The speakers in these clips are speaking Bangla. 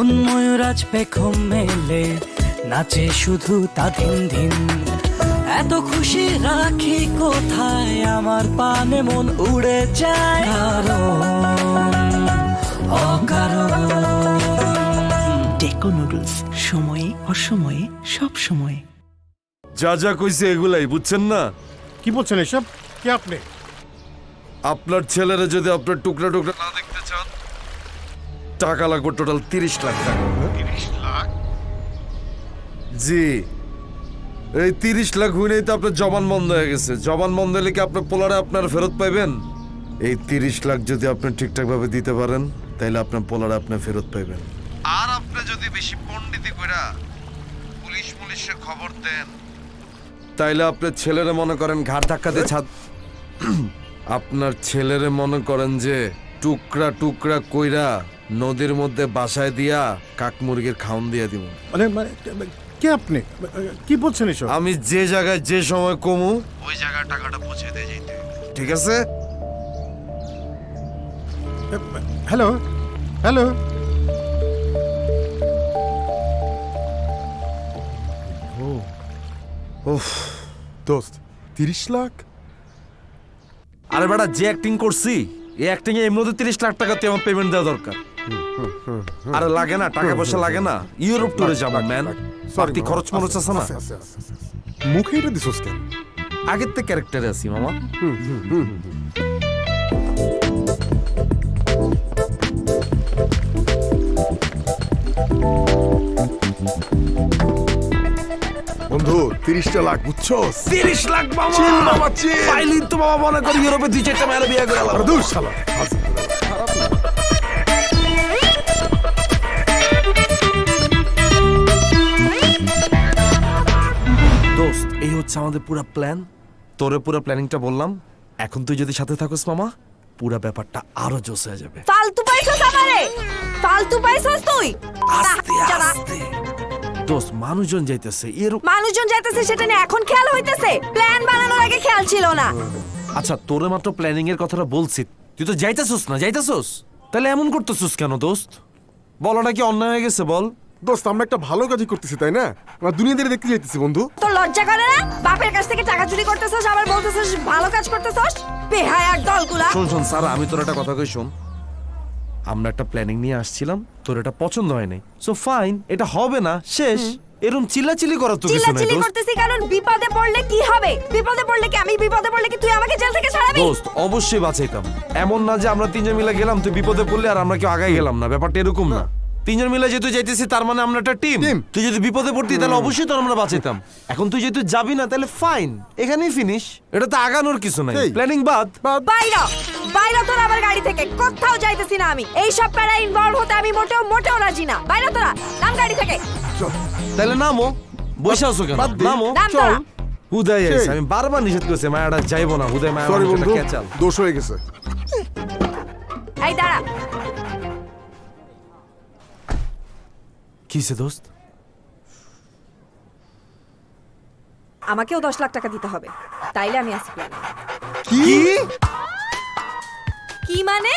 মন ময়ূরাজ পেখম মেলে নাচে শুধু তা ধিন ধিন। এত খুশি রাখি কোথায় আমার পানে মন উড়ে যায় কারণ অকারণ। ডেকো নুডলস, সময়ে অসময়ে সব সময়ে। যা যা কইছে এগুলাই বুঝছেন না। কি বলছেন এসব? কে আপনি? আপনার ছেলেরা যদি আপনার টুকরা টুকরা না দেখতে চান, টাকা লাগবে টোটাল 30 লাখ টাকা। 30 লাখ? জি, এই 30 লাখ হইলেই তো আপনার জবান বন্ধ হয়ে গেছে। জবান বন্ধ হলে কি আপনার পোলারে আপনার ফেরত পাইবেন? এই 30 লাখ যদি আপনি ঠিকঠাক ভাবে দিতে পারেন, তাইলে আপনার পোলারে আপনি ফেরত পাইবেন। আর আপনি যদি বেশি পণ্ডিতি কইরা পুলিশের খবর দেন, তাইলে আপনার ছেলেরে মনে করেন ঘাট ধাক্কাতে ছাদ আপনার ছেলেরে মনে করেন যে টুকরা টুকরা কইরা নদীর মধ্যে বাসায় দিয়া কাক মুরগির খাওন দিয়া দিব। মানে কে আপনি? কি বলছেন এসব? আমি যে জায়গায় যে সময় কমু ওই জায়গায় টাকাটা পৌঁছে দিয়ে যাইতে, ঠিক আছে? হ্যালো হ্যালো, উফ, দোস্ত 30 লাখ? আরে বেটা, যে অ্যাক্টিং করছি এই অ্যাক্টিং এর মধ্যে 30 লাখ টাকা তুই আমার পেমেন্ট দেওয়া দরকার। আরে লাগে না, টাকা পয়সা লাগে না। ইউরোপ ট্যুরে যাবো ম্যান, বাড়তি খরচ মরচ আছে না। মুখে এটা দিছস কেন? আগের থেকে ক্যারেক্টারে আছি মামা। বন্ধু 30 লাখ বুঝছস? 30 লাখ মামা, চিল বাবা, চিল। পাইলি তো বাবা মনে করি ইউরোপে 2-4টা মেয়ের বিয়ে করে আরে দূর শালা। দোস্ত, এই হচ্ছে আমাদের পুরো প্ল্যান। তোরে পুরো প্ল্যানিংটা বললাম, এখন তুই যদি সাথে থাকোস মামা, পুরো ব্যাপারটা আরো জোস হয়ে যাবে। ফালতু পাইছস আমারে, ফালতু পাইছস তুই। আস্তে যারা। আস্তে দোস্ত, মানুষজন যাইতেছে এর। মানুষজন যাইতেছে সেটা নিয়ে এখন খেয়াল হইতেছে, প্ল্যান বানানোর আগে খেয়াল ছিল না। আচ্ছা, তোরে মাত্র প্ল্যানিং এর কথাটা বলছি, তুই তো যাইতেছস না। যাইতেছস তাহলে এমন করতেছস কেন দোস্ত? বলাটা কি অন্যায় হয়ে গেছে বল? দোস্ত আমরা একটা ভালো কাজই করতেছি, তাই না? আমরা দুনিয়াদারি দেখতে যাইতেছি বন্ধু। তোর লজ্জা করে না? বাপের কাছ থেকে টাকা চুরি করতেছস, আবার বলতেছস ভালো কাজ করতেছস। বেহায়ার দলগুলা। শোন শোন স্যার, আমি তোর একটা কথা কই শোন। আমরা একটা প্ল্যানিং নিয়ে আসছিলাম, তোর এটা পছন্দ হয় নাই, সো ফাইন, এটা হবে না, শেষ। এরকম চিল্লাচিল্লি করার তো কিছু নাই চিল্লাচিল্লি দোস্ত। করতেছি কারণ বিপদে পড়লে কি হবে? বিপদে পড়লে কি আমি, বিপদে পড়লে কি তুই আমাকে জেল থেকে ছাড়াবি? দোস্ত অবশ্যই বাঁচাইতাম। এমন না যে আমরা তিনজন মিলে গেলাম, তুই বিপদে পড়লি আর আমরা কেউ আগাই গেলাম না, ব্যাপারটা এরকম না। তিনজন মিলে যেহেতু যাইতেছি তার মানে আমরা একটা টিম। তুই যদি বিপদে পড়তি তাহলে অবশ্যই তোর আমরা বাঁচাইতাম। এখন তুই যেহেতু যাবি না তাহলে ফাইন, এখানেই ফিনিশ। এটা তো আগানোর কিছু নাই, প্ল্যানিং বাদ। বাইরা বাইরা তোর আমার গাড়ি থেকে, কোথাও যাইতেছি না আমি। এই সব প্যারা ইনভলভ হতে আমি মোটেও রাজি না। বাইরা তোরা, নাম গাড়ি থেকে। তাহলে নামো, বসে আছো কেন? নামো, নাম তোরা। হুদাই আইছে। আমি বারবার নিষেধ করছি মায়াটা যাইবো না, হুদাই মায়া সরি বন্ধু, ক্যাচাল। দোষ হয়ে গেছে। এই দাঁড়া। কিসে দোস্ত? আমাকেও 10 লাখ টাকা দিতে হবে, তাইলে আমি আসি প্ল্যান। কি? কি মানে?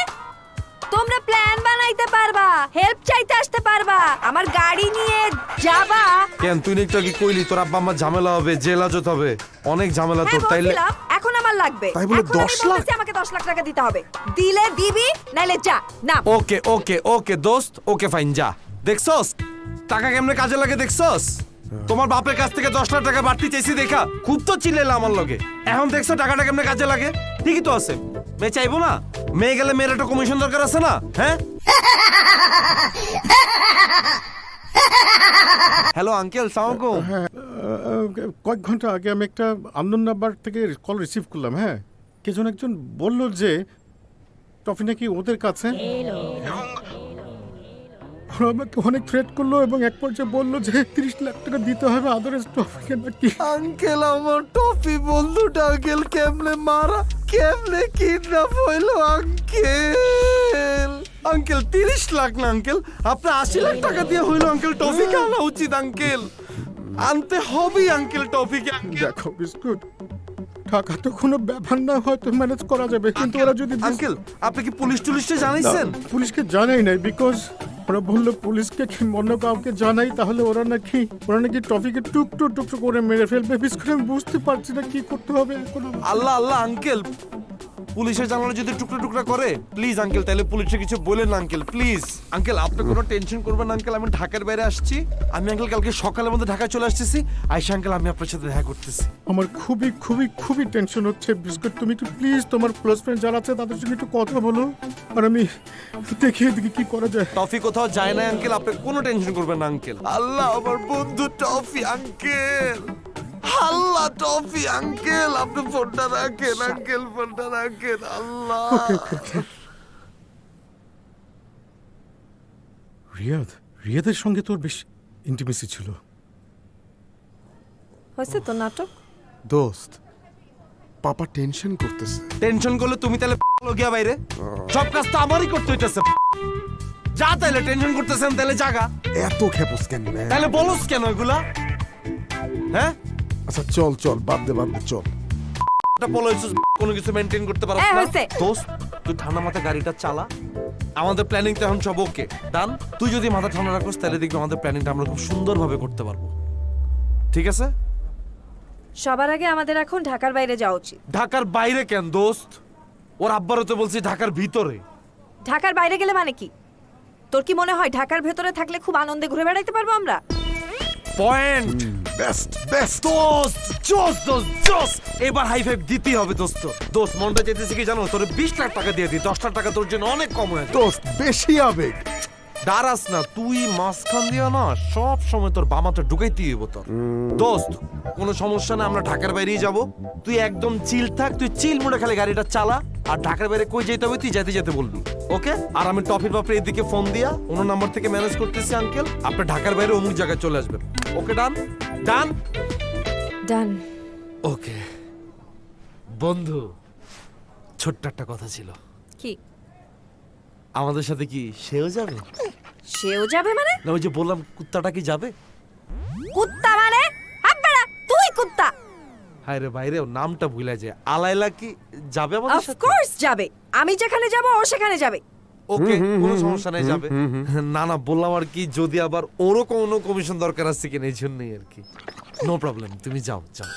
তোমরা প্ল্যান বানাইতে পারবা, হেল্প চাইতে আসতে পারবা, আমার গাড়ি নিয়ে যাবা। কেন তুই একটু কি কইলি তোর আব্বা আমার ঝামেলা হবে, জেল হাজত হবে, অনেক ঝামেলা তোর। হ্যাঁ, তাইলে বলছিলাম, এখন আমার লাগবে। তাই বলে এখন আমি 10 লাখ? বলতেছি আমাকে 10 লাখ টাকা দিতে হবে। দিলে দিবি, নাইলে যা। না। ওকে ওকে ওকে দোস্ত, ওকে ফাইন, যা। দেখছস টাকা কেমনে কাজে লাগে, দেখছস? তোমার বাপের কাছ থেকে 10 লাখ টাকা বাড়তি চাইছি দেখা খুব তো চিল্লাইলা আমার লগে। এখন দেখছো টাকাটা কেমনে কাজে লাগে? ঠিকই তো আছে। মেয়ে চাইবো না? মেয়ে গেলে মেয়ের একটা কমিশন দরকার আছে না? হ্যাঁ। হ্যালো আঙ্কেল, সালাম আলাইকুম। কয়েক ঘন্টা আগে আমি একটা আননোন নাম্বার থেকে কল রিসিভ করলাম। হ্যাঁ, কে যেন একজন বলল যে টফি নাকি ওদের কাছে, এবং ওরা আমাকে অনেক থ্রেট করলো এবং এক পর্যায়ে বললো যে 30 লাখ টাকা দিতে হবে, আদারওয়াইজ টফিকে নাকি। আঙ্কেল, আমার টফি বন্ধুটা আঙ্কেল কেমনে মারা, কেমনে কিডন্যাপ হইলো আঙ্কেল? আঙ্কেল 30 লাখ না আঙ্কেল, আপনি 80 লাখ টাকা দিয়ে হইলো আঙ্কেল। টফিকে আনা উচিত আঙ্কেল, আনতে হবে আঙ্কেল টফিকে। দেখো বিস্কুট, টাকা তো কোনো ব্যাপার না, হয়তো ম্যানেজ করা যাবে, কিন্তু ওরা যদি আঙ্কেল আপনি কি পুলিশ টুলিশে জানাইছেন? পুলিশকে জানাই নাই, বিকজ ওরা বললো পুলিশকে কি অন্য কাউকে জানাই তাহলে ওরা নাকি টফিকে টুকরো টুকরো করে মেরে ফেলবে। বিশেষ করে আমি বুঝতে পারছি না কি করতে হবে এখন আমার। আল্লাহ আল্লাহ আঙ্কেল, পুলিশের জানালা যদি টুকরা টুকরা করে প্লিজ আঙ্কেল, তাহলে পুলিশে কিছু বলেন না আঙ্কেল প্লিজ। আঙ্কেল আপনি কোনো টেনশন করবেন না আঙ্কেল, আমি ঢাকার বাইরে আসছি। আমি আঙ্কেল কালকে সকালের মধ্যে ঢাকায় চলে আসতেছি। আইসা আঙ্কেল আমি আপনার সাথে দেখা করতেছি। আমার খুবই খুবই খুবই টেনশন হচ্ছে। বিস্কুট তুমি একটু প্লিজ তোমার ক্লোজ ফ্রেন্ড যারা আছে তাদের সঙ্গে একটু কথা বলো, আর আমি দেখি এদিকে কি করা যায়। টফি কোথাও যায় না আঙ্কেল, আপনি কোনো টেনশন করবেন না আঙ্কেল। আল্লাহ আমার বন্ধু টফি আঙ্কেল, আল্লাহ টফি আঙ্কেল, আপনি ফোনটা রাখেন আঙ্কেল, ফোনটা রাখেন। আল্লাহ রিয়াদের সঙ্গে তোর বেশ ইন্টিমেসি ছিল। হয়েছে তো নাটক। দোস্ত পাপা টেনশন করতেছে। টেনশন করলে তুমি তাহলে গিয়া বাইরে সব কাজ তো আমারই করতে হইতেছে। যা তাইলে টেনশন করতেছেন তাহলে জাগা, এত খেপস কেন রে? তাহলে বলস কেন এগুলা? হ্যাঁ আচ্ছা চল চল বাদ দে চল। এটা বলছিস কোনো কিছু মেইনটেইন করতে পারছ এই না। হইছে। দোস্ত তুই ঠান্ডা মাথায় গাড়িটা চালা, আমাদের প্ল্যানিং তো এখন সব ওকে ডান। তুই যদি মাথা ঠান্ডা রাখিস তাহলে দেখবি আমাদের প্ল্যানিংটা আমরা খুব সুন্দরভাবে করতে পারবো, ঠিক আছে? সবার আগে আমাদের এখন ঢাকার বাইরে যাওয়া উচিত। ঢাকার বাইরে কেন দোস্ত? ওর আব্বারও তো বলছি ঢাকার ভিতরে। ঢাকার বাইরে গেলে মানে কি? তোর কি মনে হয় ঢাকার ভেতরে থাকলে খুব আনন্দে ঘুরে বেড়াইতে পারবো আমরা? পয়েন্ট বেস্ট দোস্ত, জোস দোস্ত জোস। এবার হাই ফাইভ দিতেই হবে দোস্ত। দোস্ত মনটা চাইতেছে কি জানো, তোর 20 লাখ টাকা দিয়ে দিই, 10 লাখ টাকা তোর জন্য অনেক কম হয়ে যায়। দোস্ত বেশি আবেগ। দাঁড়াস না তুই, মাঝখান দিয়া না সব সময় তোর বামাটা ঢুকাইতেই হইব তোর। দোস্ত কোনো সমস্যা না, আমরা ঢাকার বাইরেই যাব। তুই একদম চিল থাক, তুই চিল মোড়ে খালি গাড়িটা চালা। আর ঢাকার বাইরে কই যেতে হবে তুই যেতে যেতে বলবি, ওকে? আর আমি টফির বাপরে এদিকে ফোন দিয়া অন্য নাম্বার থেকে ম্যানেজ করতেছি আঙ্কেল, আপনি ঢাকার বাইরে অমুক জায়গায় চলে আসবেন, ওকে? ডান ডান ডান। ওকে বন্ধু, ছোট্ট একটা কথা ছিল। কি? আমাদের সাথে কি সেও যাবে? সেও যাবে মানে? না ওই যে বললাম কুত্তাটা কি যাবে? কুত্তা মানে? আব্বারা তুই কুত্তা। হায় রে বাইরে নামটা ভুলে যায়। আলাইলা কি যাবে আমাদের অফ সাথে? কোর্স যাবে। আমি যেখানে যাব ও সেখানে যাবে। ওকে কোনো সমস্যা নাই, যাবে। না না বললাম আর কি, যদি আবার ওরও কোনো কমিশন দরকার আছে কিনা এই জন্যই আর কি। নো প্রবলেম, তুমি যাও যাও।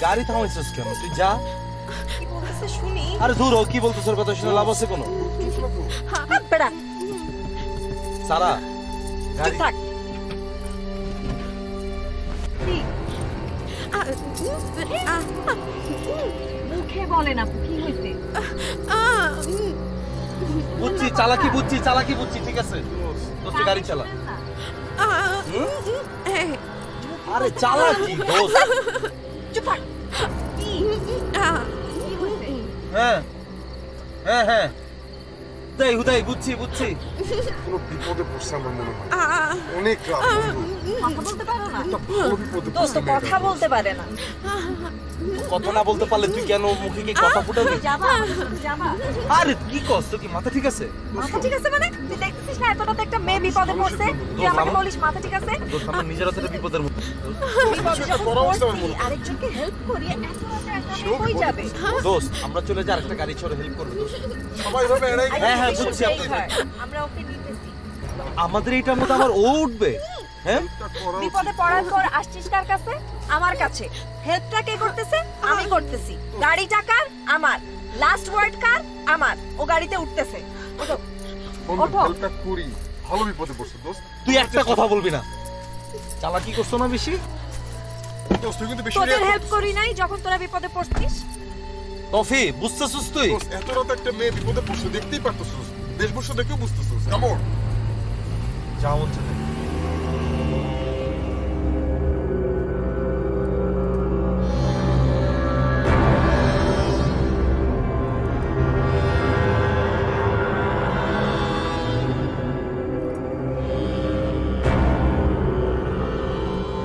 গাড়ি থামাইছিস কেন? তুই যা। কি বলতেছে শুনি? আরে দূর ও কি বলতেছ, ওর কথা শুনে লাভ আছে কোনো? আব্বারা সারা চুপ গাড়ি থাক। কি? মুখে বলে না কি হইছে? বুঝছি চালাকি বুঝছি, ঠিক আছে দোস্ত গাড়ি চালা। আরে চালাকি দোস্ত। চুপ থাক। কি? কি হইছে? হ্যাঁ হ্যাঁ হ্যাঁ হুদাই বুঝছি। কোনো বিপদে পড়ছে আমার মনে হয়। অনেক রাত কথা বলতে পারো না? কোনো বিপদে দোস্ত পড়ছে কথা বলতে পারে না। কথা না বলতে পারলে তুই কেন মুখে কি কথা ফুটাবি? যাবা যাবা। আরে কি কস, তোর কি মাথা ঠিক আছে? মাথা ঠিক আছে মানে? তুই দেখতেছিস না এতটা তো একটা মেয়ে বিপদে পড়ছে, তুই আমাকে বলিস মাথা ঠিক আছে? দোস্ত আমার নিজের হাতে বিপদের মধ্যে। বিপদে যখন পড়ছি, আরেকজনকে হেল্প করি এত কই যাবে? দোস্ত আমরা চলে যাই, আরেকটা গাড়ি ছেড়ে হেল্প করবে দোস্ত। সবাই ভাবে এরাই হ্যাঁ, বুঝছি, আপনি- আমরা ওকে নিতেছি। আমাদের এইটার মধ্যে আবার ও উঠবে? হ্যাঁ বিপদে পড়ার পর আসছিস কার কাছে? আমার কাছে। হেল্পটা কে করতেছে? আমি করতেছি। গাড়ি টাকার আমার, লাস্ট ওয়ার্ড কার? আমার। ও গাড়িতে উঠতেছে। ওঠো। বন্ধু ওঠো। হেল্পটা করি, ভালো বিপদে পড়ছে দোস্ত। তুই একটা কথা বলবি না, চালাকি করছো না বেশি? দোস্ত তুই কিন্তু বেশি তোদের react হেল্প করছিস। করি নাই যখন তোরা বিপদে পড়ছিস? টফি বুঝতেছিস তুই? দোস্ত এত রাত একটা মেয়ে বিপদে পড়ছে দেখতেই পারতেছিস, বেশভূষা দেখেও বুঝতেছিস। কেমন যা হচ্ছে না।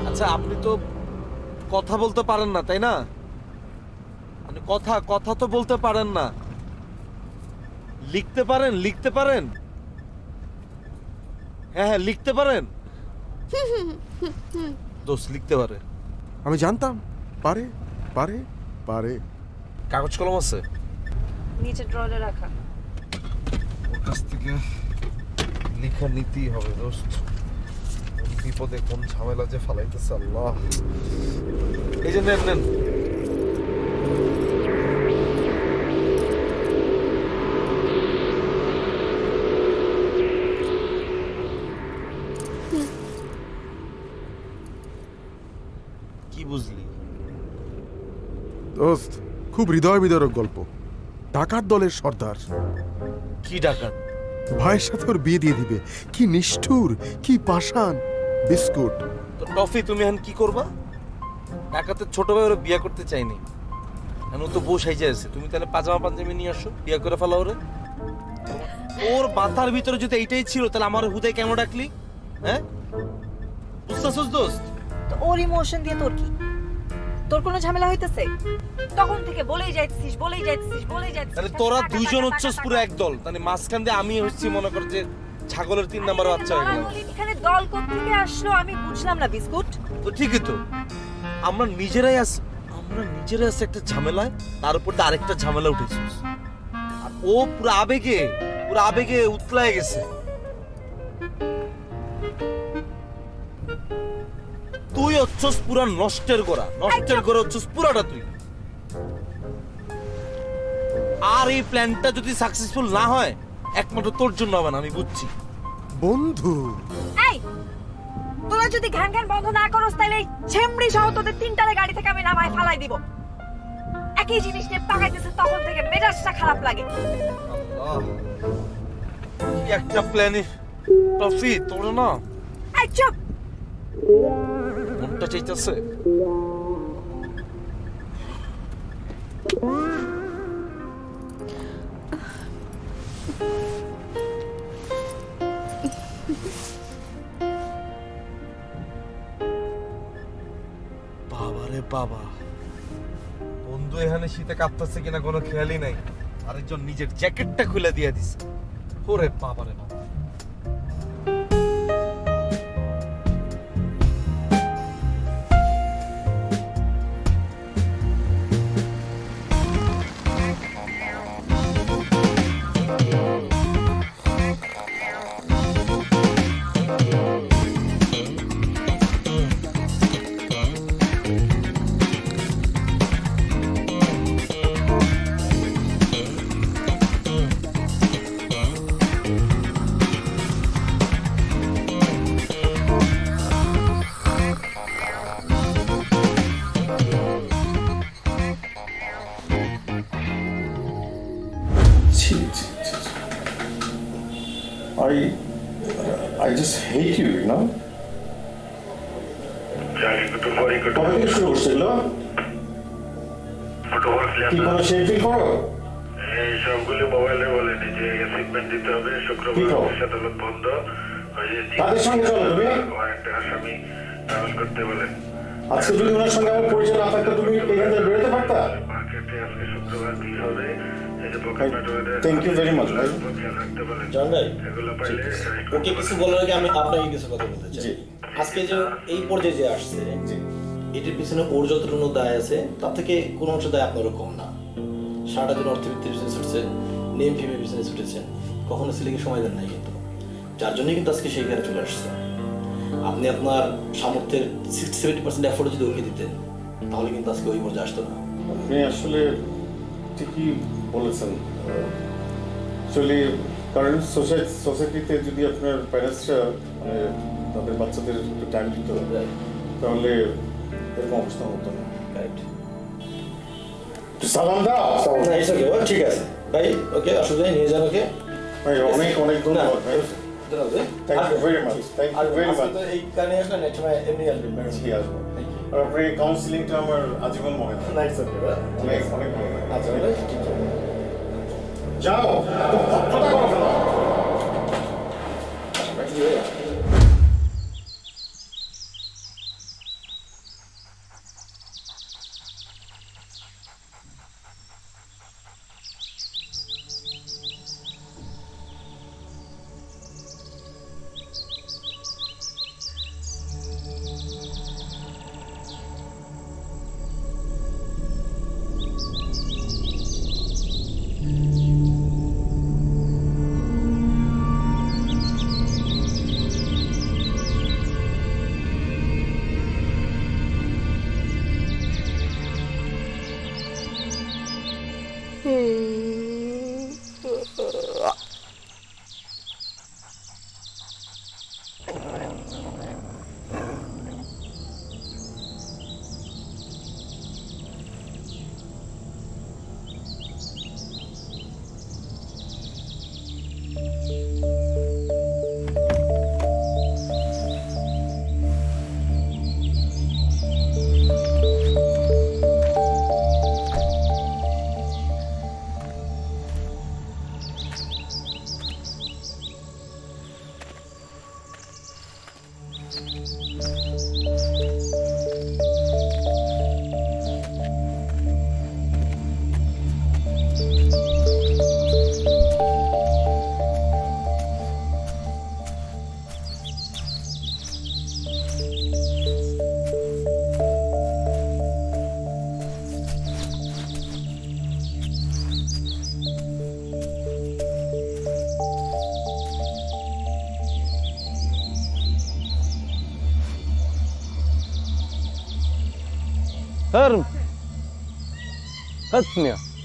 আচ্ছা আপনি তো কথা বলতে পারেন না তাই না? মানে কথা কথা তো বলতে পারেন না, লিখতে পারেন? লিখতে পারেন? হ্যাঁ হ্যাঁ লিখতে পারেন? দোস্ত লিখতে পারে? আমি জানতাম পারে পারে পারে। কাগজ কলম আছে? নিচে ড্রয়ারে রাখা। ওর কাছ থেকে লেখা নিতেই হবে দোস্ত, কোন বিপদে কোন ঝামেলা যে ফালাইতেছে আল্লাহ। এই যে নেন নেন। কি বুঝলি? দোস্ত খুব হৃদয় বিদারক গল্প। ডাকাত দলের সর্দার কি ডাকাত? ভাইয়ের সাথে ওর বিয়ে দিয়ে দিবে। কি নিষ্ঠুর, কি পাষাণ। বিস্কুট তো টফি তুমি এখন কি করবা? ডাকাতের ছোট ভাই ওরা বিয়ে করতে চাইনি, এখন ও তো বউ সাইজে আছে। তুমি তাহলে পাজামা পাঞ্জাবি নিয়ে আসো, বিয়ে করে ফেলা ওরে। ওর মাথার ভিতরে যদি এইটাই ছিল তাহলে আমার হুদায় কেন ডাকলি? হ্যাঁ বুঝতেছস দোস্ত? তো ওর ইমোশন দিয়ে তোর কি? তোর কোনো ঝামেলা হইতেছে? তখন থেকে বলেই যাইতেছিস, বলেই যাইতেছিস, বলেই যাইতেছিস। তাহলে তোরা টাকা, দুইজন টাকা, হচ্ছিস টাকা, পুরো টাকা। এক দল, তাহলে মাঝখান দিয়ে আমি হচ্ছি মনে কর যে ছাগলের 3 নাম্বার বাচ্চা হয়ে গেলাম। এখানে দল কোত্থেকে আসলো আমি বুঝলাম না বিস্কুট। তো ঠিকই তো, আমরা নিজেরাই আছি একটা ঝামেলায়, তার উপর দিয়ে আরেকটা ঝামেলা উঠেছিস। আর ও পুরো আবেগে উতলায় গেছে। তুই হচ্ছস পুরা নষ্টের গোড়া হচ্ছস পুরাটা তুই। আর এই প্ল্যানটা যদি সাকসেসফুল না হয় একমাত্র তোর জন্য হবে না, আমি বুঝছি। বন্ধু এই তোরা যদি ঘ্যান ঘ্যান বন্ধ না করস তাহলে এই ছেমড়ি সহ তোদের তিনটারে গাড়ি থেকে আমি নামায় ফালাই দিব। একই জিনিস নিয়ে পাকাইতেছে, তখন থেকে মেজাজটা খারাপ লাগে। আল্লাহ, কি একটা প্ল্যানে টফি তোর না এই চুপ। মনটা চাইতেছে। বাবারে বাবা, বন্ধু এখানে শীতে কাঁপতেছে কিনা কোনো খেয়ালই নাই, আরেকজন নিজের জ্যাকেটটা খুলে দিয়ে দিছে। ওরে বাবারে বাবা। I just hate you, you know? কবে থেকে শুরু করছে এগুলো? কি কোনো শেফিল করো? এই সবগুলো মোবাইলে বলে নিজে অ্যাসাইনমেন্ট দিতে হবে। শুক্রবার অফিস আদালত বন্ধ। তাদের সঙ্গে চলো তুমি? ওয়ারেন্টের আসামি ট্রাভেল করতে বলেন। আজকে যদি ওনার সঙ্গে আমার পরিচয় না থাকতো তুমি এখান থেকে বেরোতে পারতা? মার্কেটে আজকে শুক্রবার কি হবে? এই যে পকেট মার্কেটে থ্যাংক ইউ ভেরি মাচ ভাই। খেয়াল রাখতে বলেন। জান ভাই, এগুলো পাইলে ওকে কিছু বলার আগে আমি আপনাকে কিছু কথা বলতে চাই। আজকে যে এই পর্যায়ে যে আসছে, এটির পিছনে ওর যতটুকু দায় আছে তার থেকে কোনো অংশ দায় আপনারও কম না। সারাটা দিন অর্থবিত্তের পিছনে ছুটছেন, নেম ফেমের পিছনে ছুটেছেন, কখনো ছেলেকে সময় দেন নাই, কিন্তু যার জন্যই কিন্তু আজকে সেই ঘরে চলে আসছে। আপনি আপনার সামর্থ্যের 60-70% এফোর্ট যদি ওকে দিতেন তাহলে কিন্তু আজকে ওই পর্যায়ে আসতো না। আপনি আসলে ঠিকই বলেছেন। অ্যাকচুয়ালি কারেন্ট সোসাইটিতে যদি আপনার প্যারেন্টসরা মানে তাদের বাচ্চাদের একটু টাইম দিত তাহলে এরকম অবস্থা হতো না। রাইট। সালাম দাও। না ইটস ওকে, ঠিক আছে ভাই, ওকে অসুবিধা নেই, নিয়ে যান ওকে। ভাই অনেক অনেক ধন্যবাদ ভাই। Thank you very much, thank you very much. এই কারণে আসলে নেক্সট সময় এমনি আসবেন ম্যাডাম। ঠিক আসবো। আর আপনার এই কাউন্সিলিংটা আমার আজীবন মনে থাকে। নাইস ওকে ভাই, অনেক অনেক ভালো লাগে। আচ্ছা ভাই, ঠিক আছে। যাও কথা বলো না।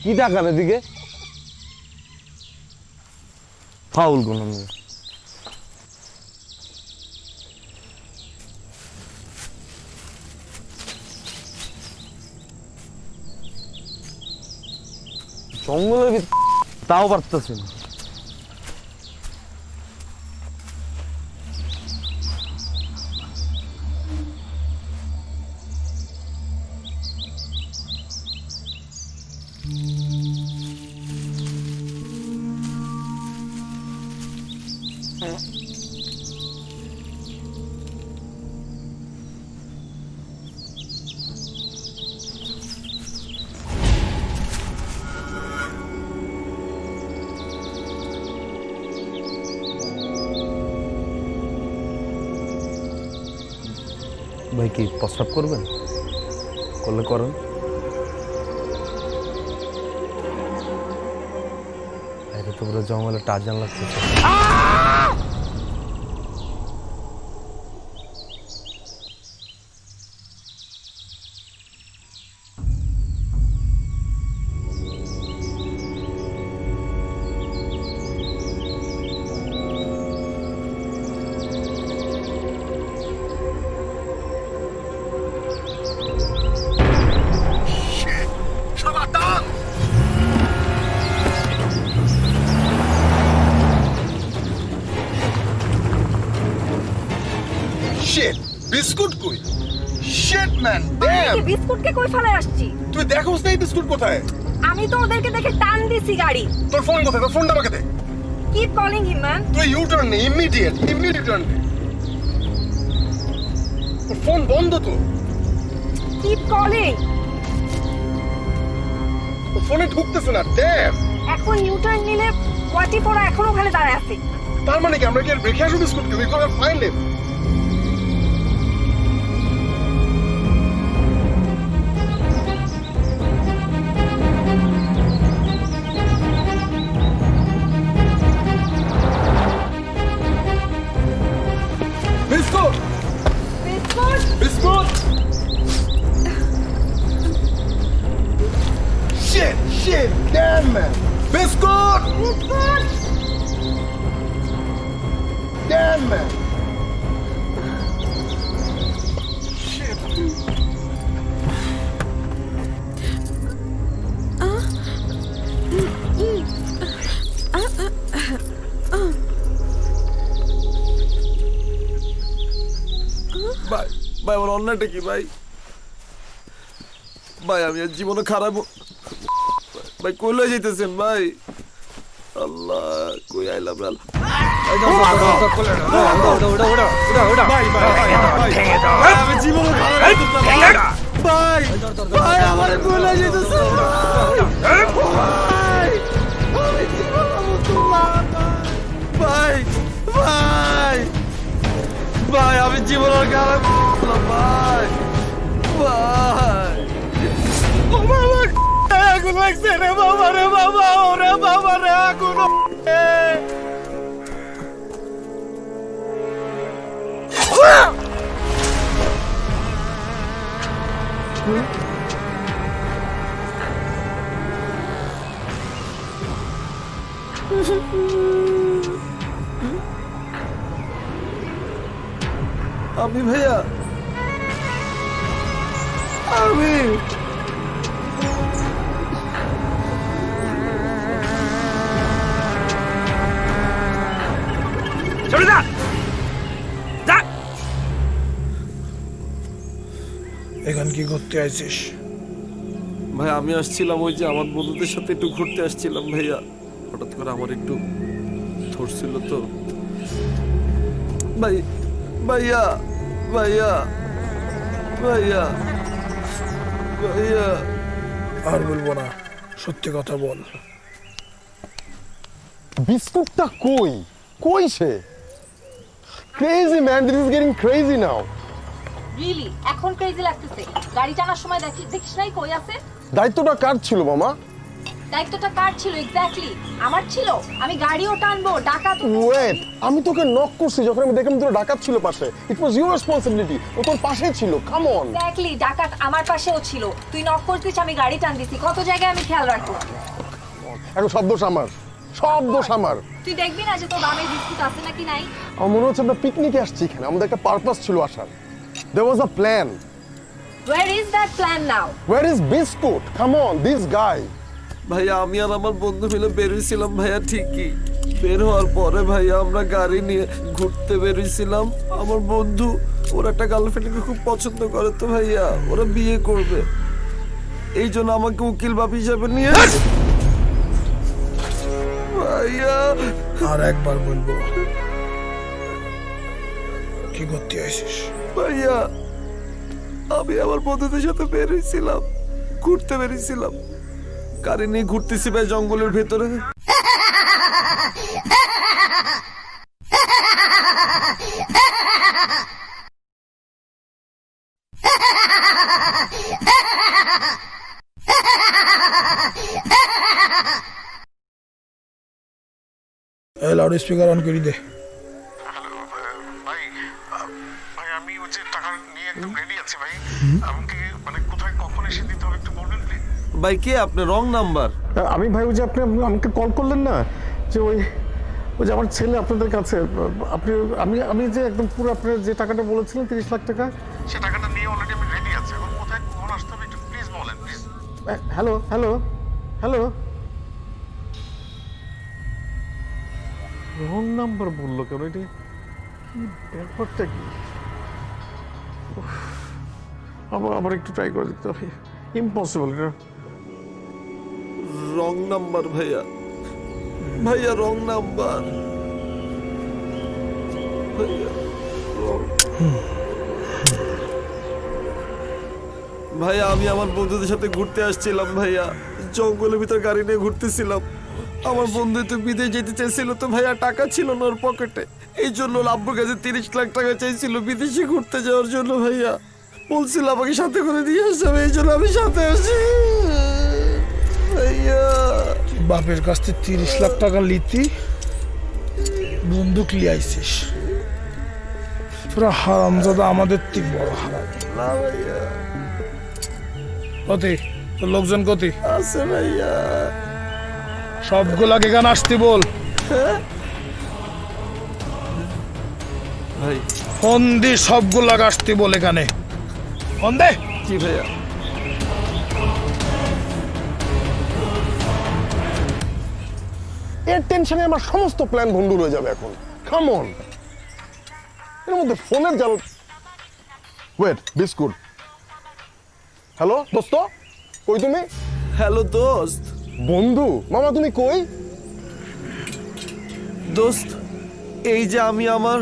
কি টাকার এদিকে ফাউল কোন জঙ্গলের ভিতর তাও পারতেছি না। ভাই কি প্রস্রাব করবেন? করলে করেন। এটা তো পুরো জঙ্গলে টার্জান লাগতেছে। বিস্কুট কই? শিট ম্যান, আমি কি বিস্কুটকে কই ফেলে আসছি? তুই দেখোস না এই বিস্কুট কোথায়? আমি তো ওদেরকে দেখে টান দিছি গাড়ি। তোর ফোন কোথায়? তোর ফোনটা আমাকে দে। Keep calling him man. তুই ইউ টার্ন নে, ইমিডিয়েট টার্ন নে। তোর ফোন বন্ধ তো। Keep calling. তোর ফোনে ঢুকতেছে না। ড্যাম। এখন ইউ টার্ন নিলে ওয়াটি পড়া এখনো ওখানে দাঁড়ায় আছে। তার মানে কি আমরা কি আর রেখে আসবো বিস্কুটকে? We gonna find him. Biscuit Damn, man. ভাই ভাই আমার অন্যটা কি ভাই? ভাই আমি আর জীবনে খারাপ ভাই কই লয়ে যাইতেছেন ভাই? আল্লাহ কই আইলাম রে আল্লাহ। ভাই আমি জীবনে খারাপ ভাই ভাই আমার কই লয়ে যাইতেছেন ভাই ভাই ভাই আমি জীবন খারাপ ভাই ভাই ও বাবা আগুন লাগছে রে বাবা রে বাবা ওরে বাবা রে আগুন আমি ভাইয়া আমি চলে যা যা। এখান কি করতে আইছিস? ভাই আমি আসছিলাম ওই যে আমার বন্ধুদের সাথে একটু ঘুরতে আসছিলাম ভাইয়া, হঠাৎ করে আমার একটু ধরছিল তো ভাই ভাইয়া ভাইয়া ভাইয়া ভাইয়া আর বলবো না, সত্যি কথা বল। বিস্কুটটা কই কই সে? Crazy man, this is getting crazy now. Really এখন ক্রেজি লাগতেছে। গাড়ি টানার সময় দেখিস নাই কই আছে? দায়িত্বটা কার ছিল মামা? দায়িত্বটা কার ছিল এক্স্যাক্টলি? আমার ছিল। আমি গাড়িও টানবো, ডাকাত। ওয়েট, আমি তোকে নক করছি যখন আমি দেখলাম তোর ডাকাত ছিল পাশে। ইট ওয়াজ ইউর রেসপন্সিবিলিটি, ও তোর পাশে ছিল। Come on. এক্স্যাক্টলি, ডাকাত আমার পাশেও ছিল। তুই নক করছিস, আমি গাড়ি টান দিছি। কত জায়গায় আমি খেয়াল রাখবো। এখন সব দোষ আমার, সব দোষ আমার। তুই দেখবি না যে তোর দামে বিস্কুট আছে নাকি নাই? আমার মনে হচ্ছে আমরা পিকনিকে আসছি এখানে, আমাদের একটা পারপাস ছিল আসার। There was a plan. Where is that plan now? Where is Biscuit? Come on, this guy. ভাইয়া আমি আর আমার বন্ধু মিলে বেরিয়েছিলাম ভাইয়া, ঠিকই বের হওয়ার পরে ভাইয়া আমরা গাড়ি নিয়ে ঘুরতে বেরিয়েছিলাম। আমার বন্ধু ওর একটা গার্লফ্রেন্ডকে খুব পছন্দ করে তো ভাইয়া, ওরা বিয়ে করবে, এই জন্য আমাকে উকিল বাপ হিসাবে নিয়ে ভাইয়া। আর একবার বলবো, কি করতে আইছিস? ভাইয়া আমি আমার বন্ধুদের সাথে বেরিয়েছিলাম, ঘুরতে বেরিয়েছিলাম, গাড়ি নিয়ে ঘুরতেছি ভাই জঙ্গলের ভেতরে। লাউড স্পিকার অন করে দে। ভাই আমি ওই যে টাকা নিয়ে একদম রেডি আছি ভাই। আমাকে মানে কোথায় কখন এসে দিতে হবে একটু বলবেন প্লিজ। ভাই কে আপনি? Wrong number. আমি ভাই ওই যে আপনি আমাকে কল করলেন না, যে ওই যে আমার ছেলে আপনাদের কাছে, আপনি আমি যে একদম পুরো আপনার যে টাকাটা বলেছিলেন 30 লাখ টাকা, সে টাকাটা নিয়ে অলরেডি আমি রেডি আছি। এখন কোথায় কখন আসতে হবে একটু প্লিজ বলেন please. Hello hello hello, wrong number বললো কেন? এটা কি ব্যাপারটা কি? আবার একটু ট্রাই করে দিতে হবে। ইম্পসিবল এটা। রং নাম্বার ভাইয়া, ভাইয়া রং নাম্বার ভাইয়া। আমি আমার বন্ধুদের সাথে ঘুরতে আসছিলাম ভাইয়া, জঙ্গলের ভিতর গাড়ি নিয়ে ঘুরতেছিলাম। আমার বন্ধু তো বিদেশ যেতে চাইছিল তো ভাইয়া, টাকা ছিল না ওর পকেটে, এই জন্য আব্বুর কাছে 30 লাখ টাকা চাইছিল বিদেশে ঘুরতে যাওয়ার জন্য ভাইয়া। বলছিল আমাকে সাথে করে দিয়ে আসবে, এই জন্য আমি সাথে আসি ভাইয়া। বাপের কাছ থেকে 30 লাখ টাকা লিতি, বন্দুক লিয়ে আইছিস। পুরো হারামজাদা, আমাদের থেকে বড় হারাম। না ভাইয়া। কতি তোর লোকজন কতি আছে ভাইয়া। সবগুলাকে এখানে আসতে বল। ভাই ফোন দি সবগুলাকে আসতে বল এখানে। ফোন দে। জি ভাইয়া। এর টেনশনে আমার সমস্ত প্ল্যান ভণ্ডুর হয়ে যাবে এখন। কাম অন, এর মধ্যে ফোনের জাল। Wait, biscuit. হ্যালো দোস্ত, কই তুমি? হ্যালো দোস্ত। বন্ধু, মামা তুমি কই? দোস্ত, এই যে আমি আমার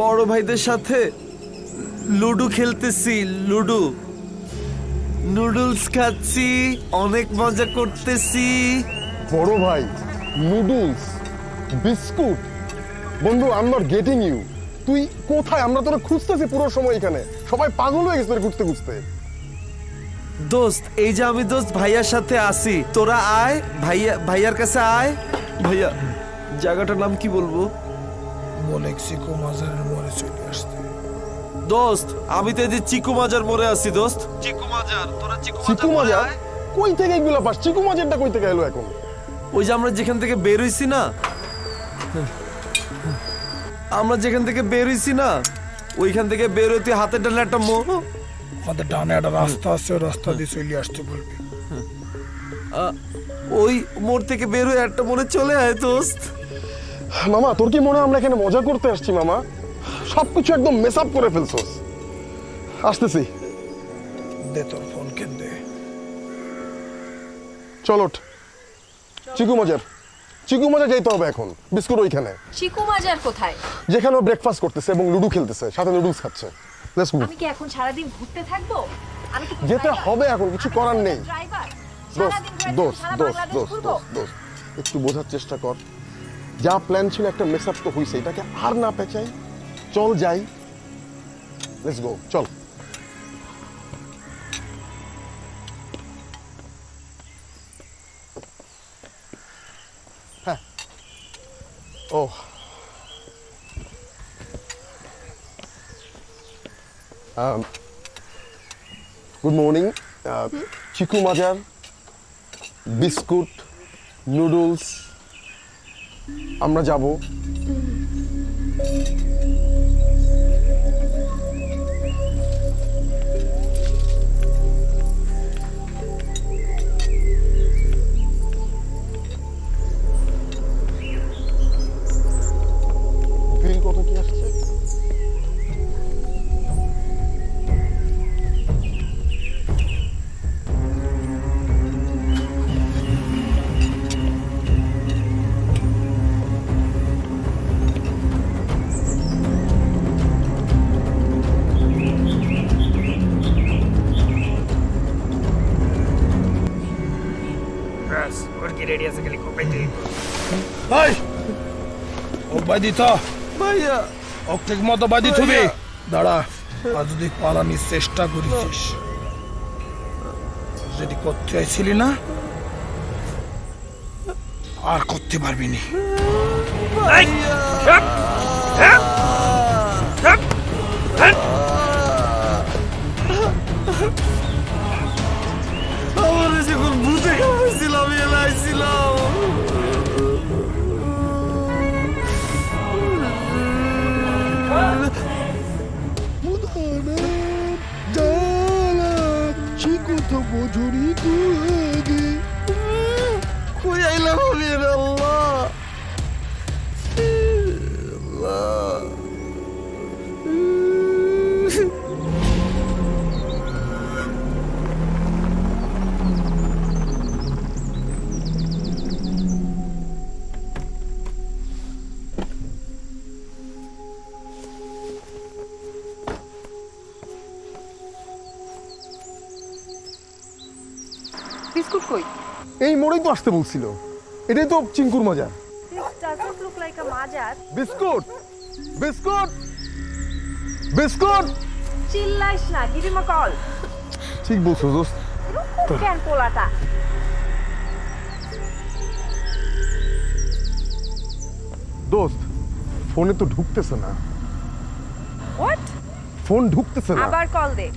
বড় ভাইদের সাথে লুডো খেলতেছি, লুডো, নুডলস খাচ্ছি, অনেক মজা করতেছি। বড় ভাই, নুডলস, বিস্কুট। বন্ধু, I am not getting you. তুই কোথায়? আমরা তোরা খুঁজতেছি পুরো সময় এখানে, সবাই পাগল হয়ে গেছে তোরে খুঁজতে খুঁজতে। দোস্ত, এই যে আমি দোস্ত ভাইয়ার সাথে আসি, তোরা আয়, ভাইয়ার কাছে আয়। ভাইয়া, জায়গাটার নাম কি বলবো? মেক্সিকো মাজারের মোড়ে চলে আসতে। দোস্ত, আমি তো এই যে চিকু মাজার মোড়ে আছি দোস্ত। চিকু মাজার, তোরা চিকু মাজার? কই থেকে এগুলো পাস? চিকু মাজারটা কই থেকে এলো এখন? ওই যে আমরা যেখান থেকে বের হইছি না, ওইখান থেকে বের হইতে হাতের ডালে একটা আমাদের ডানে একটা রাস্তা আছে, ওই রাস্তা দিয়ে চলে আসতে বলবি। ওই মোড় থেকে বের হয়ে একটা মোড়ে চলে আয় দোস্ত। মামা, তোর কি মনে হয় আমরা এখানে মজা করতে আসছি? মামা, সবকিছু একদম মেস আপ করে ফেলছস। আসতেছি। দে তোর ফোন কেন দে। চলো, চিকু মাজার যাইতে হবে এখন। বিস্কুট ওইখানে। চিকু মাজার কোথায়? যেখানে ও ব্রেকফাস্ট করতেছে এবং লুডো খেলতেছে, সাথে নুডলস খাচ্ছে। Let's move. আমি কি এখন সারাদিন ঘুরতে থাকবো? আমি কি যেতে হবে এখন, কিছু করার নেই। ড্রাইভার? দোস্ত, একটু বোঝার চেষ্টা কর। যা প্ল্যান ছিল একটা মেস আপ তো হইছে, এটাকে আর না পেঁচাই। চল যাই, লেটস গো, চল। হ্যাঁ, ও গুড মর্নিং। চিকু মাজার, বিস্কুট, নুডলস, আমরা যাব। বিল কত কি আসছে? এই ও বাইদি তো ভাইয়া, ও ঠিক মতো বাইদি থুবি। দাঁড়া, আর যদি পালানির চেষ্টা করিস, যদি করতে চাইছিলি না আর করতে পারবি না। আমার যখন ভূতে কামড়েছিল আমি এলাইছিলাম। কই আইলাম আমি রে আল্লাহ। বিস্কুট কই? এই মোড়েই তো আসতে বলছিল। এটাই তো চিঙ্কুর মাজার। This doesn't look like a মাজার। Biscuit, Biscuit, Biscuit. চিল্লাইস না, give him a call। ঠিক বলছো দোস্ত। কেন পোলাটা? দোস্ত, ফোনে তো ঢুকতেছে না। What? ফোন ঢুকতেছে না। আবার কল দে।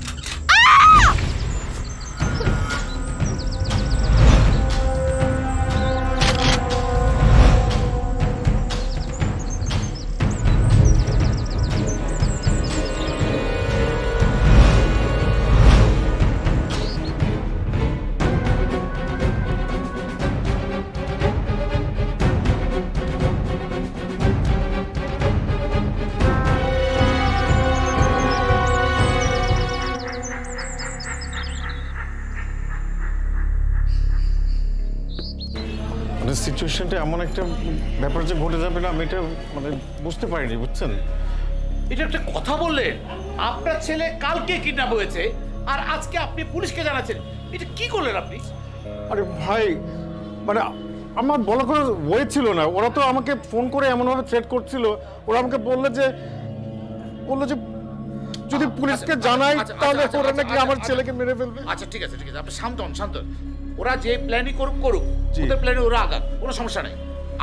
সিচুয়েশনটা এমন একটা ব্যাপার যে ঘটে যাবে না, আমি এটা মানে বুঝতে পারিনি, বুঝছেন? এটা একটা কথা বললেন? আপনার ছেলে কালকে কিডন্যাপ হয়েছে আর আজকে আপনি পুলিশকে জানাচ্ছেন, এটা কি করলেন আপনি? আরে ভাই, মানে আমার বলা কোনো ওয়ে ছিল না। ওরা তো আমাকে ফোন করে এমনভাবে থ্রেট করছিল, ওরা আমাকে বললো যে যদি পুলিশকে জানাই তাহলে ওরা নাকি আমার ছেলেকে মেরে ফেলবে। আচ্ছা ঠিক আছে আপনি শান্ত হন। ওরা যে প্ল্যানই করুক, ওদের প্ল্যানে ওরা আগাক, কোনো সমস্যা নেই।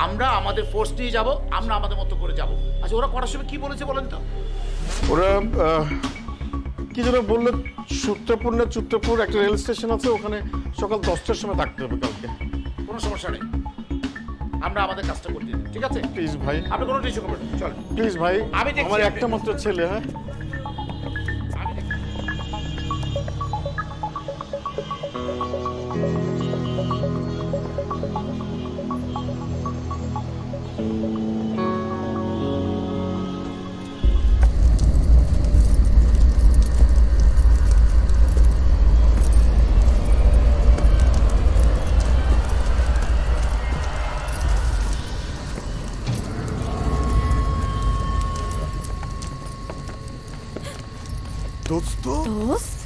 আমরা আমাদের ফোর্স নিয়ে যাব, আমরা আমাদের মতো করে যাব। আচ্ছা ওরা করার সময় কি বলেছে বলেন তো? ওরা কি যেন বললো, চুত্রপুর একটা রেল স্টেশন আছে, ওখানে সকাল 10টার সময় থাকতে হবে কালকে। কোনো সমস্যা নেই, আমরা আমাদের কাজটা করতে দিই, ঠিক আছে? প্লিজ ভাই, আপনি কোনো টেনশন করবেন না, চল প্লিজ ভাই, আমি দেখছি, আমার একটা মাত্র ছেলে। হ্যাঁ, আমি দেখছি। দোস্ত, দোস্ত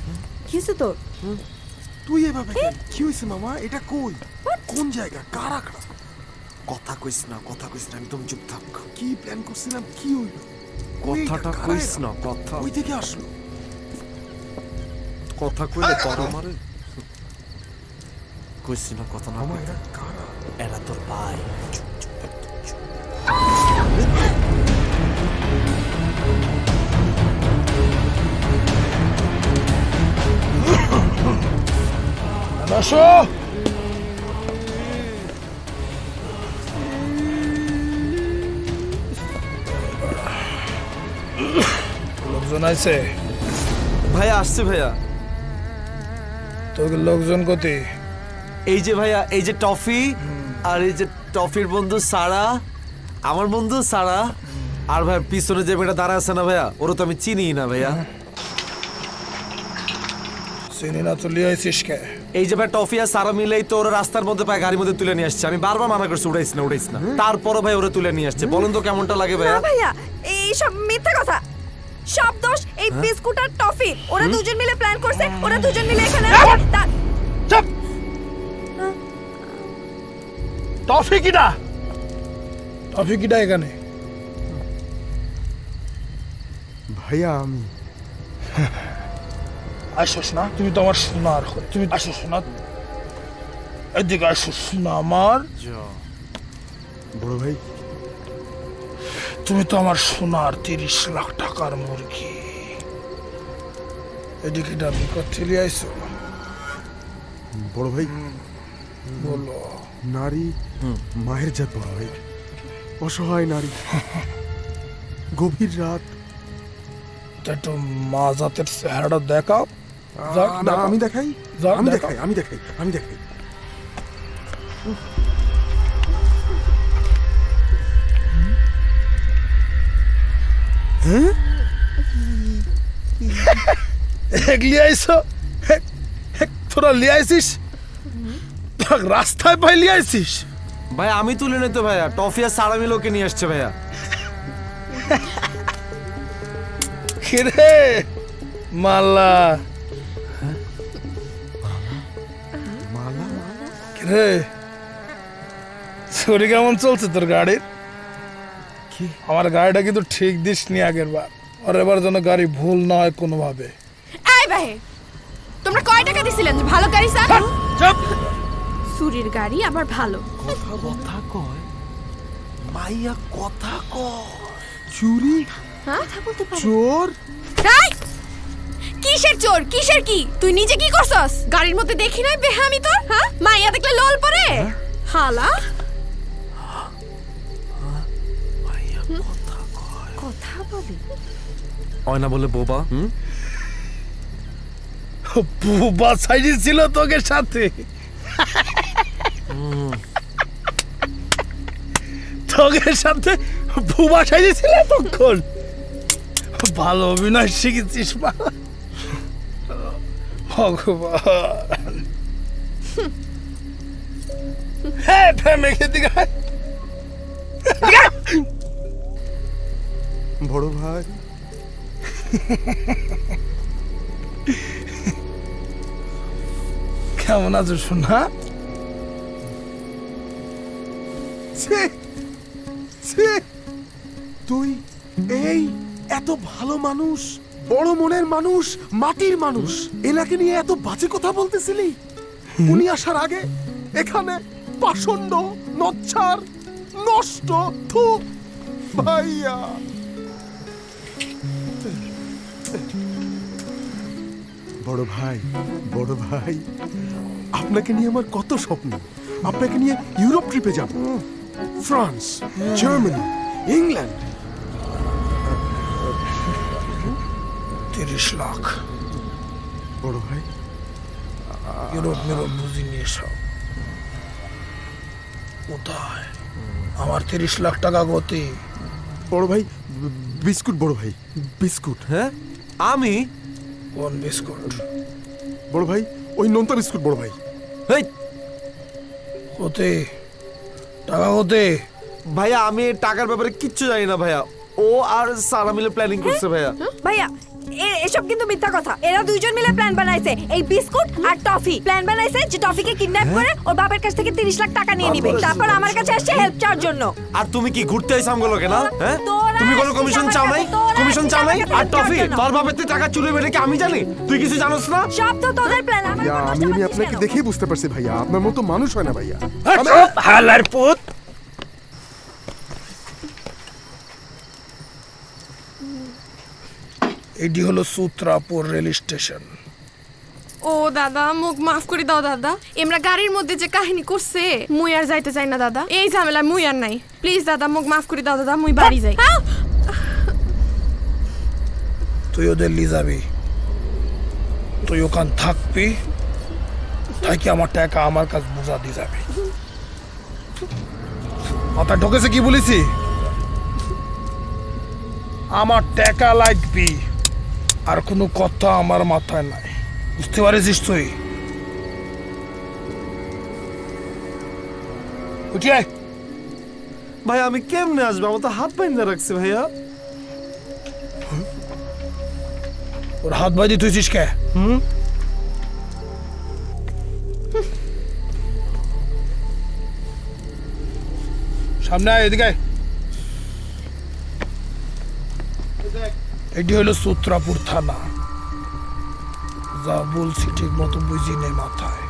কি হয়েছে তোর? তুই এভাবে কেন? কি হয়েছে মামা? এটা কই, কোন জায়গা, কারা? কথা কইস না, একদম চুপ থাক। কি প্ল্যান করছিলাম, কি হইল? কথাটা কইস না, কথা ওই থেকে আসলো। কথা কইলে তোরা মারে। কইস না কথা না। মামা এরা কারা? এরা তোর ভাই। আসো, লোকজন আছে? ভাইয়া আসছে ভাইয়া। তোর লোকজন কোথায়? এই যে ভাইয়া, এই যে টফি, আর এই যে টফির বন্ধু সারা, আমার বন্ধু সারা, আর ভাই পিছনে যে মেয়েটা দাঁড়া আছে না ভাইয়া, ওরা তো আমি চিনি না ভাইয়া। চিনি না তো লিয়ে আইছিস কে? এই যে ভাই টফি আর সারা মিলেই তো ওরা রাস্তার মধ্যে পায় গাড়ির মধ্যে তুলে নিয়ে আসছে। আমি বারবার মানা করছি উড়াইস না, তারপরও ভাই ওরা তুলে নিয়ে আসছে। বলেন তো কেমনটা লাগে ভাইয়া? না ভাইয়া, এই সব মিথ্যা কথা, সব দোষ এই বিস্কুট আর টফি। ওরা দুজন মিলে প্ল্যান করছে, ওরা দুজন মিলে এখানে চুপ! টফি কিটা এখানে? ভাইয়া আমি। আসোস না, তুমি তো আমার সোনার, তুমি আসোস না, এদিকে আসোস না আমার বড় ভাই। তুমি তো আমার সোনার 30 লাখ টাকার মুরগি। এদিকে ডাবি কথেলি আইসো? বড় ভাই বলো। নারী মায়ের জাত বড় ভাই, অসহায় নারী, গভীর রাত। একটু মা জাতের চেহারাটা দেখাও। আমি দেখাই। হ্যাঁ, তোরা লিয়ে আইসিস? রাস্তায় পাই লিয়ে আইসিস? ভাই আমি তুলে নিতে ভাইয়া, টফি আর সারা মিলে ওকে নিয়ে আসছে ভাইয়া। রে মালা, রে ছুরি কেমন চলছে তোর গাড়ির? আমার গাড়িটা কিন্তু ঠিক দিস নি আগের বার, আর এবার যেন গাড়ি ভুল না হয় কোনোভাবে। এই ভাই, তোমরা কয় টাকা দিছিলেন যে ভালো গাড়ি স্যার? চুপ! চুরির গাড়ি আবার ভালো কথা কয় মাইয়া, কথা কয় চুরি, কথা বলতে পারো? চোর। এই কিসের চোর, কিসের কি? তুই নিজে কি করছস? গাড়ির মধ্যে দেখি নাই বেহামি তোর? হ্যাঁ, মাইয়া দেখলে লোল পড়ে। হালা কথা বলে, অয়না বলে বোবা। বুবা সাইজ ছিল তোকে সাথে, তোকে সাথে বুবা সাইজ ছিল তখন। ভালো অভিনয় শিখেছিস বাবা, ভগবান। হ্যাঁ মেঘের দিকে আয়। বড় ভাই কেমন আছো শোনা? ছি, ছি, তুই এই এত ভালো মানুষ, বড় মনের মানুষ, মাটির মানুষ, এনাকে নিয়ে এত বাজে কথা বলতেছিলি? উনি আসার আগে এখানে পাষণ্ড, নচ্ছার, নষ্ট, থু ভাইয়া। বড় ভাই আপনাকে নিয়ে আমার কত স্বপ্ন। আপনাকে নিয়ে ইউরোপ ট্রিপে যাব, ফ্রান্স, জার্মানি, ইংল্যান্ড। 30 লাখ বড় ভাই ইউরোপ মেরোপ বুঝি নিয়ে সব কোথায়? আমার 30 লাখ টাকা গতি। বড় ভাই বিস্কুট, বড় ভাই বিস্কুট। হ্যাঁ আমি কোন বিস্কুট? বড় ভাই ওই নোনতা বিস্কুট বড় ভাই। হেই কোতে টাকা কোতে? ভাইয়া আমি টাকার ব্যাপারে কিচ্ছু জানি না ভাইয়া। ও আর সারা মিলে প্ল্যানিং করছে ভাইয়া। ভাইয়া এসব কিন্তু মিথ্যা কথা। এরা দুইজন মিলে প্ল্যান বানাইছে, এই বিস্কুট আর টফি প্ল্যান বানাইছে যে টফিকে কিডন্যাপ করে ওর বাবার কাছ থেকে 30 লাখ টাকা নিয়ে নিবে, তারপর আমার কাছে আসছে হেল্প চাওয়ার জন্য। আর তুমি কি ঘুরতে আইছ আমগুলোকে না? হ্যাঁ তোরা তুমি কোনো কমিশন চাও নাই? তোরা কমিশন চাও নাই? টাকা আর টফি জন্য। তোর বাবার থেকে টাকা চুরি বেড়ে কি আমি জানি? তুই কিছু জানোস না? সব তো তোদের প্ল্যান। আমার ভাইয়া, উপর আমি দোষটা আপনাকে দিস কেন? দেখেই বুঝতে পারছি ভাইয়া, আপনার মতো মানুষ হয় না ভাইয়া। হালার পুত। এটি হলো সূত্রাপুর রেল স্টেশন। ও দাদা মুখ মাফ করে দাও দাদা, এমরা গাড়ির মধ্যে যে কাহিনী করছে মুই আর যাইতে চাই না দাদা, এই ঝামেলা মুই আর নাই। প্লিজ দাদা মুখ মাফ করে দাও দাদা, মুই বাড়ি যাই। তুই ওদের লি যাবি, তুই ওখান থাকবি, থাকি আমার টাকা আমার কাছে বুঝা দিয়ে যাবি। মাথা ঢোকেছে কি বলেছি? আমার টাকা লাগবি, আর কোনো কথা আমার মাথায় নাই, বুঝতে পারিস তুই? উঠিয়ে ভাই আমি কেমনে আসবো? আমার তো হাত বাইন্ধা রাখছে ভাইয়া। ওর হাত বাঁধি তুইছিস কে? সামনে আয়, এদিকে আয়। এটি হলো সূত্রাপুর থানা। যা বলছি ঠিক মতো বুঝি নেই মাথায়।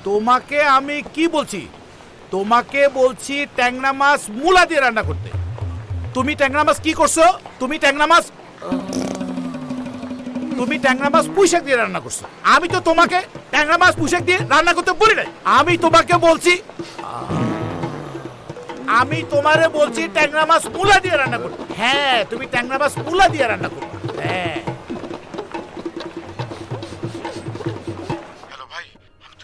তোমাকে আমি কি বলছি? তোমাকে বলছি ট্যাংরা মাছ মূলা দিয়ে রান্না করতে। তুমি ট্যাংরা মাছ কি করছো? তুমি ট্যাংরা মাছ পুঁইশাক দিয়ে রান্না করছো। আমি তো তোমাকে ট্যাংরা মাছ পুঁইশাক দিয়ে রান্না করতে বলি নাই। আমি তোমাকে বলছি, আমি তোমারে বলছি ট্যাংরা মাছ মূলা দিয়ে রান্না করতে। হ্যাঁ তুমি ট্যাংরা মাছ মূলা দিয়ে রান্না করবে। হ্যাঁ হ্যালো ভাই, আমি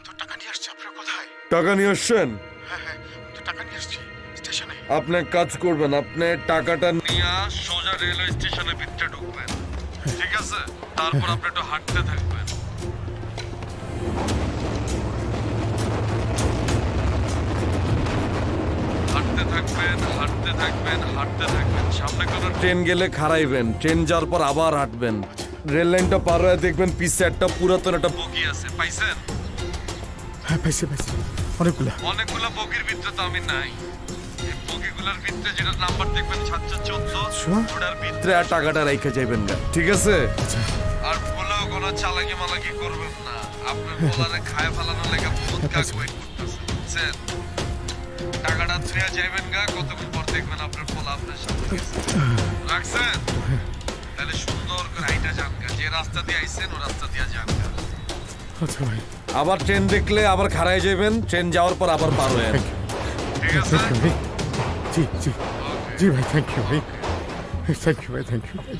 তো টাকা নিয়ে আসছি। আপনার কোথায়? টাকা নিয়ে আসছেন? হ্যাঁ হ্যাঁ, আমি তো টাকা নিয়ে আসছি স্টেশনে। আপনি এক কাজ করবেন, আপনি টাকাটা নিয়ে সোজা রেলওয়ে স্টেশনের ভিতরে ঢুকবেন, ঠিক আছে? তারপর আপনি একটু হাঁটতে থাকবেন। হাঁটতে থাকবেন। সামনে কোনো ট্রেন গেলে খাড়াইবেন, ট্রেন যাওয়ার পর আবার হাঁটবেন। রেল লাইনটা পার হয়ে দেখবেন পিছে একটা পুরাতন একটা বগি আছে, পাইছেন? হ্যাঁ পাইছি অনেকগুলা বগির ভিতরে তো আমি নাই। এই বগিগুলোর ভিতরে যেটা নাম্বার দেখবেন 714, ওটার ভিতরে আর টাকাটা রাইখা যাইবেন না, ঠিক আছে? আর বলেও কোনো চালাকি করবেন না। আপনার বলারে খায় ফেলানোর লেগে বহুত কাজ ওয়েট করতেছে, বুঝছেন? টাকাটা ছেড়ে যাইবেন গা, কতক্ষণ পর দেখবেন আপনার পোলা আপনার সামনে গেছে। রাখছেন? তাহলে সুন্দর করে হাইটা যান গা, যে রাস্তা দিয়ে আইছেন ও রাস্তা দিয়ে যান গা। আচ্ছা ভাই, আবার ট্রেন দেখলে আবার খাড়ায় যাবেন, ট্রেন যাওয়ার পর আবার পার হয়ে যাবেন, ঠিক আছে? জি ভাই, থ্যাংক ইউ ভাই, থ্যাংক ইউ ভাই।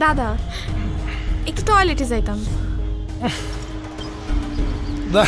দাদা একটু টয়লেটে যাইতাম। দা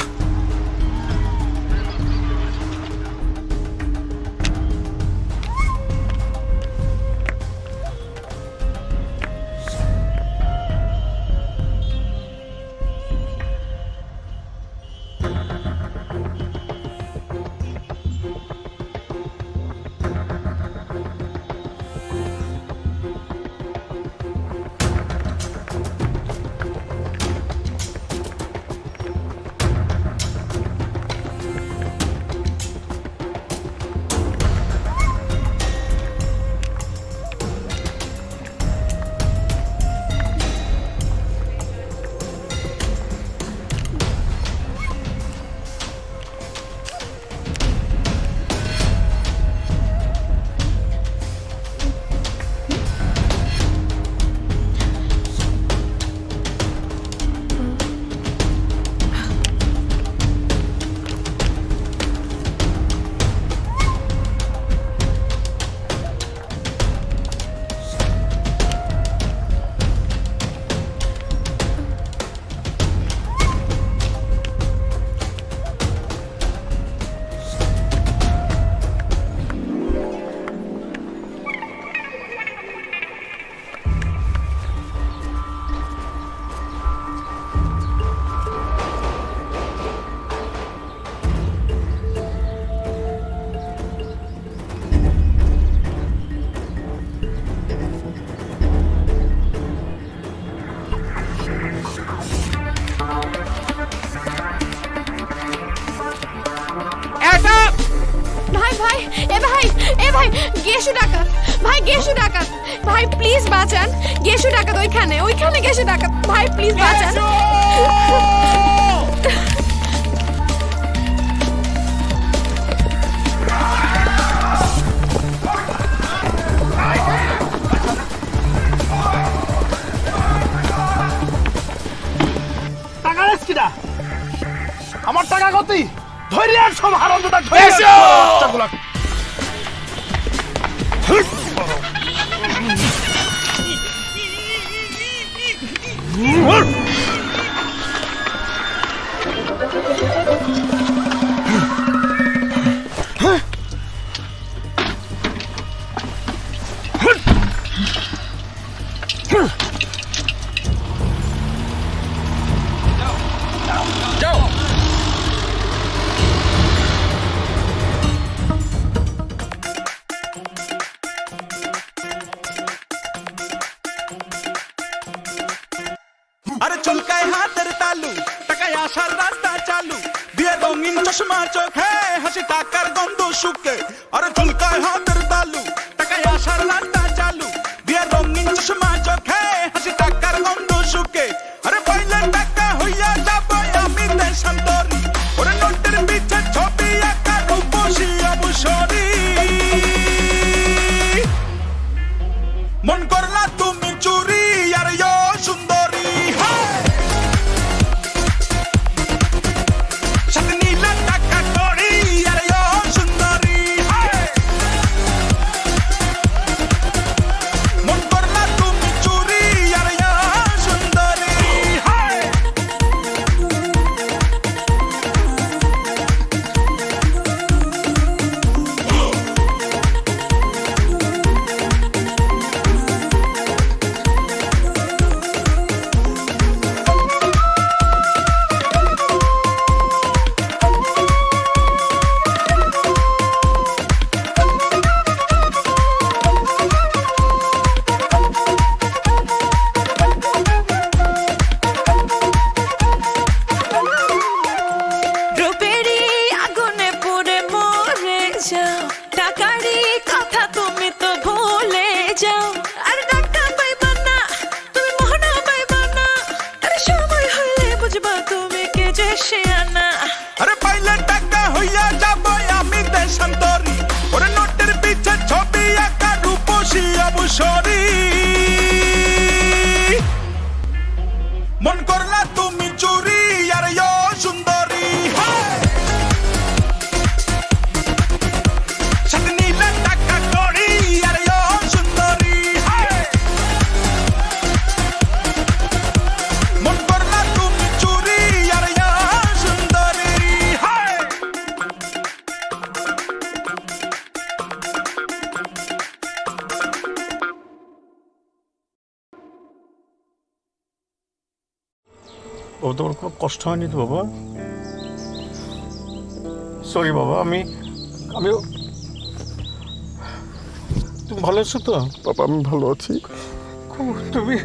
গেসু ডাকাত ভাই, গেসু ডাকাত ভাই, প্লিজ বাঁচান। গেসু ডাকাত ওইখানে গেসু ডাকাত ভাই, প্লিজ বাঁচান। টাকা রেস কিনা আমার টাকা কতই ধরে আর সব হারামজাদা ধরে টাকাগুলো আসার রাস্তা চালু দিয়ে রঙিন চশমা চোখে হাসি টাকার গন্ধ শুকে আর ঝুলকায় হাতের তালু টাকায় আসার রাস্তা চালু দিয়ে রঙিন চশমা চোখে হাসি টাকার গন্ধ শুকে আরে পাইলে টাকা হইয়া যাব আমি দেশান্তরি ওরে নোটের পিছে ছবি আঁকা রূপসী অবসরী মন করলা তুমি চুরি আর ইয়ো সুন্দরী সাথে নীলা টাকা করি আর ইয়ো সুন্দরী মন করলা তুমি চুরি আর ইয়ো সুন্দরী রূপেরই আগুনে পুড়ে মরে যাও টাকারই কথা তুমি তো ভুলে যাও আর টাকা পাইবা না তুমি মোহনা পাইবা না আরে সময় হইলে বুঝবা তুমি কে যে সে আনা আরে পাইলে টাকা হইয়া যাব আমি দেশান্তরি ওরে নোটের পিছে ছবি আঁকা রূপসী অবসরী মন করলা তুমি চুরি আর ইয়ো সুন্দরী সাথে নীলা টাকা করি আর ইয়ো সুন্দরী মন করলা তুমি চুরি আর ইয়ো সুন্দরী ও তোমার কোনো কষ্ট হয়নি তো বাবা? সরি বাবা, আমি তুমি ভালো আছো তো? বাবা আমি ভালো আছি। তুমি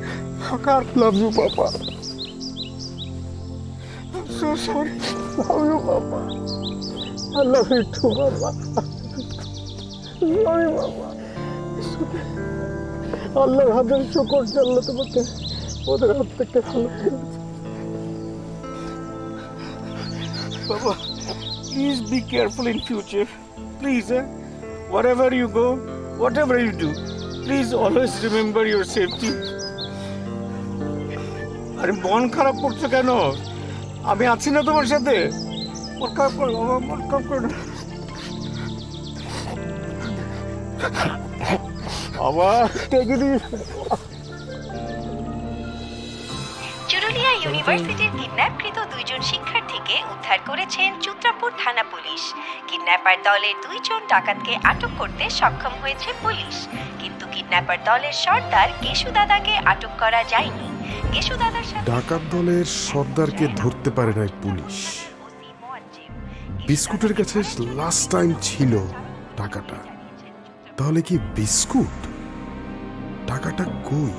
লাভ ইউ বাবা। So sorry. লাভ ইউ বাবা। আই লাভ ইউ টু বাবা। সরি বাবা। আল্লাহর হাজার শুকর যে আল্লাহ তোমাকে ওদের হাত থেকে ভালো করেছে। Baba, please be careful in future. Please, wherever you go, whatever you do, please always remember your safety. আরে মন খারাপ করছো কেন? আমি আছি না তোমার সাথে? মন খারাপ করো বাবা, মন খারাপ করো না। বাবা, take it easy. চুরুলিয়া ইউনিভার্সিটির কিডন্যাপকৃত 2 জন শিক্ষার্থীকে উদ্ধার করেছেন চুত্রাপুর থানা পুলিশ। কিডন্যাপার দলের 2 জন ডাকাতকে আটক করতে সক্ষম হয়েছে পুলিশ, কিন্তু কিডন্যাপার দলের সর্দার কেশু দাদাকে আটক করা যায়নি। কেশু দাদার সাথে ডাকাত দলের সর্দারকে ধরতে পারে নাই পুলিশ। বিস্কুটের কাছে লাস্ট টাইম ছিল টাকাটা, তাহলে কি বিস্কুট? টাকাটা কই?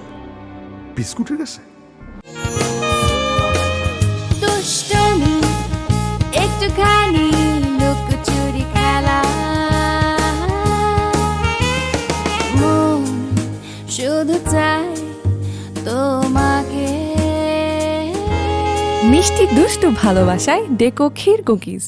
বিস্কুটের কাছে? দুষ্টমি একটুখানি লুকোচুরি খেলা মন শুধু চাই তোমাকে। মিষ্টি দুষ্টু ভালোবাসায় ডেকো ক্ষীর কুকিজ।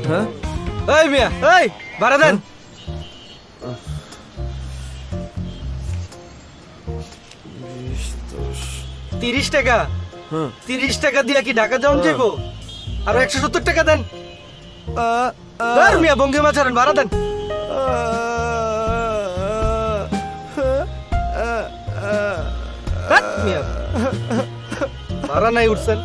হ্যাঁ এই মিয়া এই ভাড়া দেন। 30 টাকা? 30 টাকা দিয়া কি ঢাকা যাওয়া যাইবো? আর 170 টাকা দেন। মিয়া বঙ্গে মাছারেন, ভাড়া দেন। ধ্যাৎ মিয়া। ভাড়া নাই উঠছেন।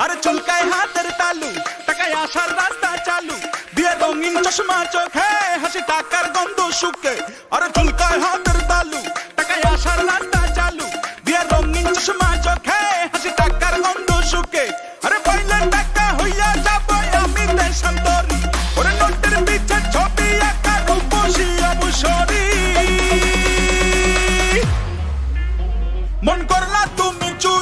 আরে চুলকায় হাতের তালু টাকায় আসার রাস্তা চালু দিয়ে রঙিন চশমা চোখে হাসি টাকার গন্ধ শুকে আরে চুলকায় হাতের তালু টাকায় আসার রাস্তা চালু দিয়ে রঙিন চশমা চোখে হাসি টাকার গন্ধ শুকে আরে পয়লা টাকা হইয়া যাব আমি দেশান্তরি ওরে নোটের পিছে ছবি আঁকা রূপসী অবসরী মন করলা তুমি চুপ